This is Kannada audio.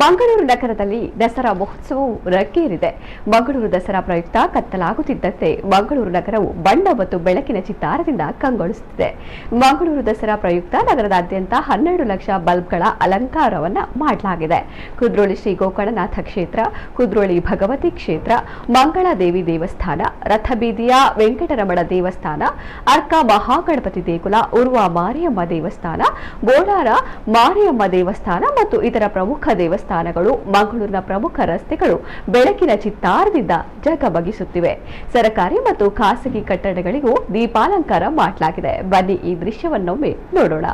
ಮಂಗಳೂರು ನಗರದಲ್ಲಿ ದಸರಾ ಮಹೋತ್ಸವವು ರಂಗೇರಿದೆ. ಮಂಗಳೂರು ದಸರಾ ಪ್ರಯುಕ್ತ ಕತ್ತಲಾಗುತ್ತಿದ್ದಂತೆ ಮಂಗಳೂರು ನಗರವು ಬಣ್ಣ ಮತ್ತು ಬೆಳಕಿನ ಚಿತ್ತಾರದಿಂದ ಕಂಗೊಳಿಸುತ್ತಿದೆ. ಮಂಗಳೂರು ದಸರಾ ಪ್ರಯುಕ್ತ ನಗರದಾದ್ಯಂತ 12 ಲಕ್ಷ ಬಲ್ಬ್ಗಳ ಅಲಂಕಾರವನ್ನ ಮಾಡಲಾಗಿದೆ. ಕುದ್ರೋಳಿ ಶ್ರೀ ಗೋಕರ್ಣನಾಥ ಕ್ಷೇತ್ರ, ಕುದ್ರೋಳಿ ಭಗವತಿ ಕ್ಷೇತ್ರ, ಮಂಗಳಾದೇವಿ ದೇವಸ್ಥಾನ, ರಥಬೀದಿಯ ವೆಂಕಟರಮಣ ದೇವಸ್ಥಾನ, ಅರ್ಕ ಮಹಾಗಣಪತಿ ದೇಗುಲ, ಉರ್ವ ಮಾರಿಯಮ್ಮ ದೇವಸ್ಥಾನ, ಬೋಳಾರ ಮಾರಿಯಮ್ಮ ದೇವಸ್ಥಾನ ಮತ್ತು ಇತರ ಪ್ರಮುಖ ದೇವಸ್ಥಾನಗಳು, ಮಂಗಳೂರಿನ ಪ್ರಮುಖ ರಸ್ತೆಗಳು ಬೆಳಕಿನ ಚಿತ್ತಾರದಿಂದ ಜಗಮಗಿಸುತ್ತಿವೆ. ಸರ್ಕಾರಿ ಮತ್ತು ಖಾಸಗಿ ಕಟ್ಟಡಗಳಿಗೂ ದೀಪಾಲಂಕಾರ ಮಾಡಲಾಗಿದೆ. ಬನ್ನಿ ಈ ದೃಶ್ಯವನ್ನೊಮ್ಮೆ ನೋಡೋಣ.